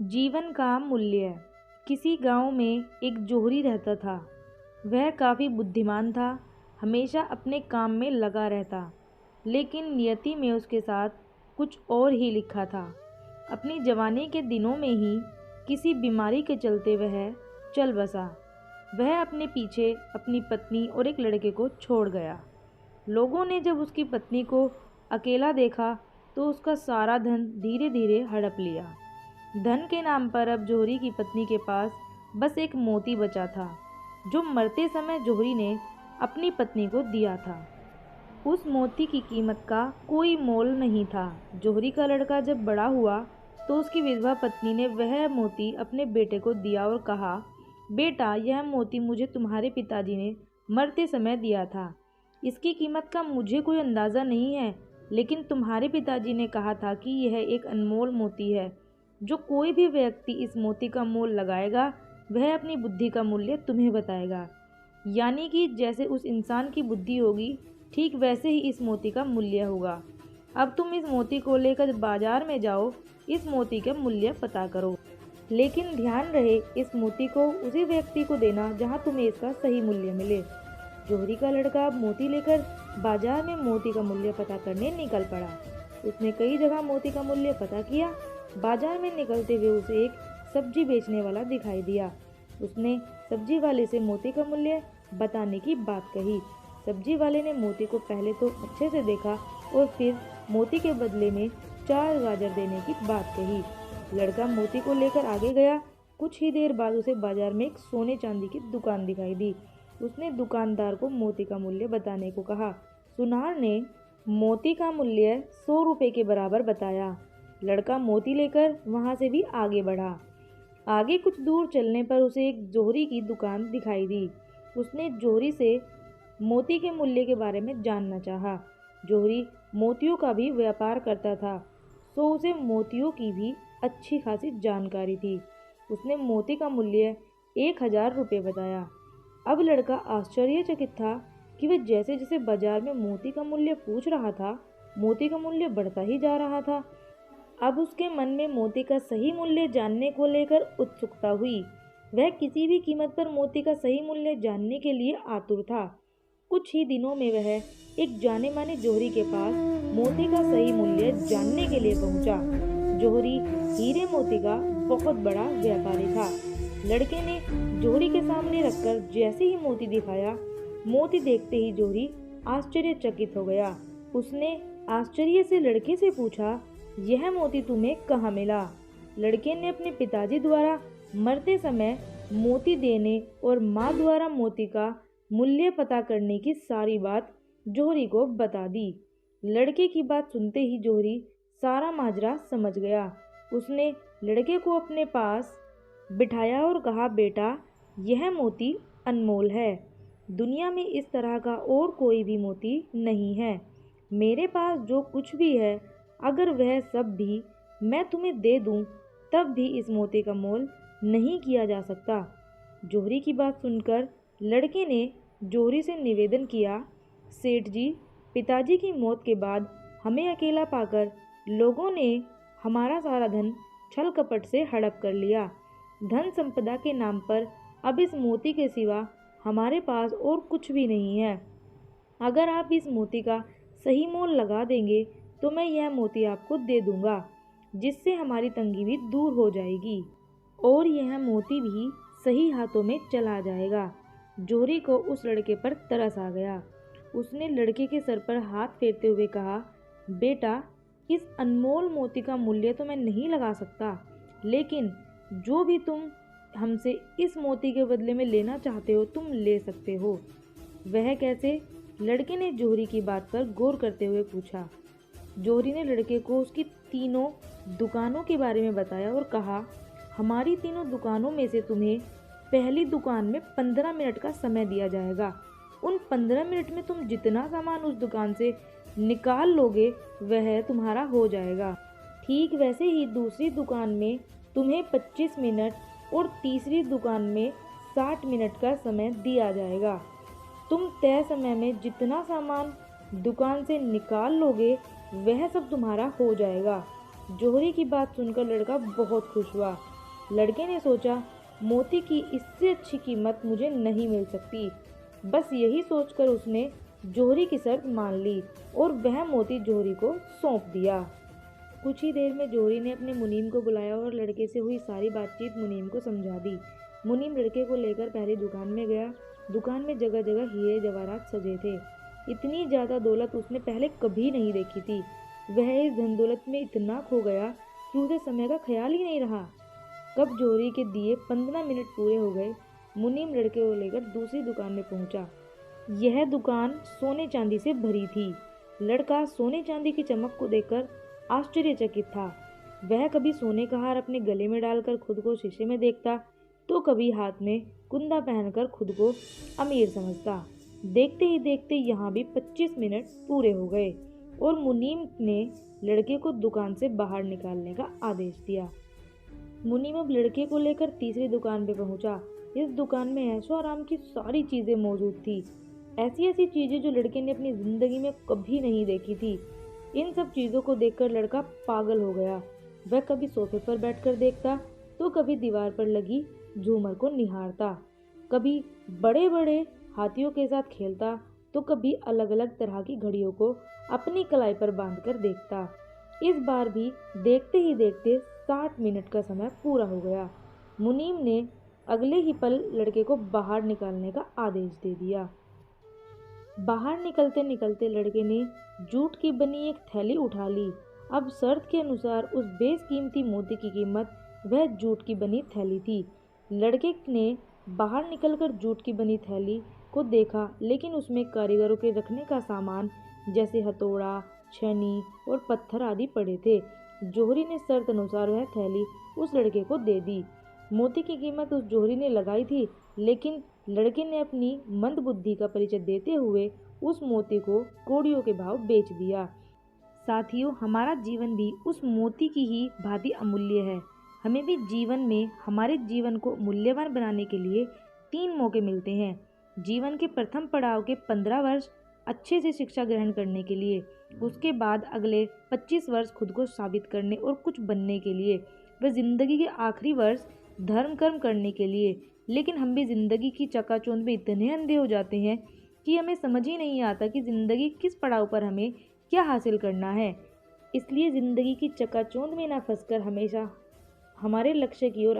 जीवन का मूल्य। किसी गांव में एक जोहरी रहता था। वह काफ़ी बुद्धिमान था, हमेशा अपने काम में लगा रहता, लेकिन नियति में उसके साथ कुछ और ही लिखा था। अपनी जवानी के दिनों में ही किसी बीमारी के चलते वह चल बसा। वह अपने पीछे अपनी पत्नी और एक लड़के को छोड़ गया। लोगों ने जब उसकी पत्नी को अकेला देखा तो उसका सारा धन धीरे धीरे हड़प लिया। धन के नाम पर अब जोहरी की पत्नी के पास बस एक मोती बचा था, जो मरते समय जोहरी ने अपनी पत्नी को दिया था। उस मोती की कीमत का कोई मोल नहीं था। जोहरी का लड़का जब बड़ा हुआ तो उसकी विधवा पत्नी ने वह मोती अपने बेटे को दिया और कहा, बेटा, यह मोती मुझे तुम्हारे पिताजी ने मरते समय दिया था। इसकी कीमत का मुझे कोई अंदाज़ा नहीं है, लेकिन तुम्हारे पिताजी ने कहा था कि यह एक अनमोल मोती है। जो कोई भी व्यक्ति इस मोती का मोल लगाएगा वह अपनी बुद्धि का मूल्य तुम्हें बताएगा। यानी कि जैसे उस इंसान की बुद्धि होगी, ठीक वैसे ही इस मोती का मूल्य होगा। अब तुम इस मोती को लेकर बाजार में जाओ, इस मोती का मूल्य पता करो, लेकिन ध्यान रहे इस मोती को उसी व्यक्ति को देना जहां तुम्हें इसका सही मूल्य मिले। जोहरी का लड़का अब मोती लेकर बाजार में मोती का मूल्य पता करने निकल पड़ा। उसने कई जगह मोती का मूल्य पता किया। बाजार में निकलते हुए उसे एक सब्जी बेचने वाला दिखाई दिया। उसने सब्जी वाले से मोती का मूल्य बताने की बात कही। सब्जी वाले ने मोती को पहले तो अच्छे से देखा और फिर मोती के बदले में 4 गाजर देने की बात कही। लड़का मोती को लेकर आगे गया। कुछ ही देर बाद उसे बाजार में एक सोने चांदी की दुकान दिखाई दी। उसने दुकानदार को मोती का मूल्य बताने को कहा। सुनार ने मोती का मूल्य 100 रुपये के बराबर बताया। लड़का मोती लेकर वहां से भी आगे बढ़ा। आगे कुछ दूर चलने पर उसे एक जोहरी की दुकान दिखाई दी। उसने जोहरी से मोती के मूल्य के बारे में जानना चाहा। जोहरी मोतियों का भी व्यापार करता था, सो उसे मोतियों की भी अच्छी खासी जानकारी थी। उसने मोती का मूल्य 1000 रुपये बताया। अब लड़का आश्चर्यचकित था कि वह जैसे जैसे बाजार में मोती का मूल्य पूछ रहा था, मोती का मूल्य बढ़ता ही जा रहा था। अब उसके मन में मोती का सही मूल्य जानने को लेकर उत्सुकता हुई। वह किसी भी कीमत पर मोती का सही मूल्य जानने के लिए आतुर था। कुछ ही दिनों में वह एक जाने माने जोहरी के पास मोती का सही मूल्य जानने के लिए पहुंचा। जोहरी हीरे मोती का बहुत बड़ा व्यापारी था। लड़के ने जोहरी के सामने रखकर जैसे ही मोती दिखाया, मोती देखते ही जोहरी आश्चर्यचकित हो गया। उसने आश्चर्य से लड़के से पूछा, यह मोती तुम्हें कहाँ मिला? लड़के ने अपने पिताजी द्वारा मरते समय मोती देने और माँ द्वारा मोती का मूल्य पता करने की सारी बात जोहरी को बता दी। लड़के की बात सुनते ही जोहरी सारा माजरा समझ गया। उसने लड़के को अपने पास बिठाया और कहा, बेटा, यह मोती अनमोल है। दुनिया में इस तरह का और कोई भी मोती नहीं है। मेरे पास जो कुछ भी है, अगर वह सब भी मैं तुम्हें दे दूं, तब भी इस मोती का मोल नहीं किया जा सकता। जोहरी की बात सुनकर लड़के ने जोहरी से निवेदन किया, सेठ जी, पिताजी की मौत के बाद हमें अकेला पाकर लोगों ने हमारा सारा धन छल कपट से हड़प कर लिया। धन संपदा के नाम पर अब इस मोती के सिवा हमारे पास और कुछ भी नहीं है। अगर आप इस मोती का सही मोल लगा देंगे तो मैं यह मोती आपको दे दूंगा, जिससे हमारी तंगी भी दूर हो जाएगी और यह मोती भी सही हाथों में चला जाएगा। जोहरी को उस लड़के पर तरस आ गया। उसने लड़के के सर पर हाथ फेरते हुए कहा, बेटा, इस अनमोल मोती का मूल्य तो मैं नहीं लगा सकता, लेकिन जो भी तुम हमसे इस मोती के बदले में लेना चाहते हो तुम ले सकते हो। वह कैसे? लड़के ने जोहरी की बात पर गौर करते हुए पूछा। जोहरी ने लड़के को उसकी तीनों दुकानों के बारे में बताया और कहा, हमारी तीनों दुकानों में से तुम्हें पहली दुकान में 15 मिनट का समय दिया जाएगा। उन 15 मिनट में तुम जितना सामान उस दुकान से निकाल लोगे वह तुम्हारा हो जाएगा। ठीक वैसे ही दूसरी दुकान में तुम्हें 25 मिनट और तीसरी दुकान में 60 मिनट का समय दिया जाएगा। तुम तय समय में जितना सामान दुकान से निकाल लोगे वह सब तुम्हारा हो जाएगा। जोहरी की बात सुनकर लड़का बहुत खुश हुआ। लड़के ने सोचा, मोती की इससे अच्छी कीमत मुझे नहीं मिल सकती। बस यही सोचकर उसने जौहरी की शर्त मान ली और वह मोती जौहरी को सौंप दिया। कुछ ही देर में जौहरी ने अपने मुनीम को बुलाया और लड़के से हुई सारी बातचीत मुनीम को समझा दी। मुनीम लड़के को लेकर पहली दुकान में गया। दुकान में जगह जगह हीरे जवाहरात सजे थे। इतनी ज़्यादा दौलत उसने पहले कभी नहीं देखी थी। वह इस धन दौलत में इतना खो गया कि उसे समय का ख्याल ही नहीं रहा। कब जौहरी के दिए 15 मिनट पूरे हो गए, मुनीम लड़के को लेकर दूसरी दुकान में पहुंचा। यह दुकान सोने चांदी से भरी थी। लड़का सोने चांदी की चमक को देखकर आश्चर्यचकित था। वह कभी सोने का हार अपने गले में डालकर खुद को शीशे में देखता, तो कभी हाथ में कुंदा पहनकर खुद को अमीर समझता। देखते ही देखते यहाँ भी 25 मिनट पूरे हो गए और मुनीम ने लड़के को दुकान से बाहर निकालने का आदेश दिया। मुनीम अब लड़के को लेकर तीसरी दुकान पे पहुंचा। इस दुकान में ऐशो आराम की सारी चीज़ें मौजूद थी। ऐसी ऐसी चीज़ें जो लड़के ने अपनी ज़िंदगी में कभी नहीं देखी थी। इन सब चीज़ों को देखकर लड़का पागल हो गया। वह कभी सोफे पर बैठकर देखता, तो कभी दीवार पर लगी झूमर को निहारता, कभी बड़े बड़े हाथियों के साथ खेलता, तो कभी अलग अलग तरह की घड़ियों को अपनी कलाई पर बांधकर देखता। इस बार भी देखते ही देखते 60 मिनट का समय पूरा हो गया। मुनीम ने अगले ही पल लड़के को बाहर निकालने का आदेश दे दिया। बाहर निकलते निकलते लड़के ने जूट की बनी एक थैली उठा ली। अब शर्त के अनुसार उस बेशकीमती मोती की कीमत वह जूट की बनी थैली थी। लड़के ने बाहर निकलकर जूट की बनी थैली को देखा, लेकिन उसमें कारीगरों के रखने का सामान जैसे हथौड़ा, छेनी और पत्थर आदि पड़े थे। जौहरी ने शर्त अनुसार वह थैली उस लड़के को दे दी। मोती की कीमत उस जौहरी ने लगाई थी, लेकिन लड़के ने अपनी मंद बुद्धि का परिचय देते हुए उस मोती को कौड़ियों के भाव बेच दिया। साथियों, हमारा जीवन भी उस मोती की ही भांति अमूल्य है। हमें भी जीवन में हमारे जीवन को मूल्यवान बनाने के लिए 3 मौके मिलते हैं। जीवन के प्रथम पड़ाव के 15 वर्ष अच्छे से शिक्षा ग्रहण करने के लिए, उसके बाद अगले 25 वर्ष खुद को साबित करने और कुछ बनने के लिए, व जिंदगी के आखिरी वर्ष धर्म कर्म करने के लिए। लेकिन हम भी ज़िंदगी की चकाचौंध में इतने अंधे हो जाते हैं कि हमें समझ ही नहीं आता कि ज़िंदगी किस पड़ाव पर हमें क्या हासिल करना है। इसलिए ज़िंदगी की चकाचौंध में ना फंसकर हमेशा हमारे लक्ष्य की ओर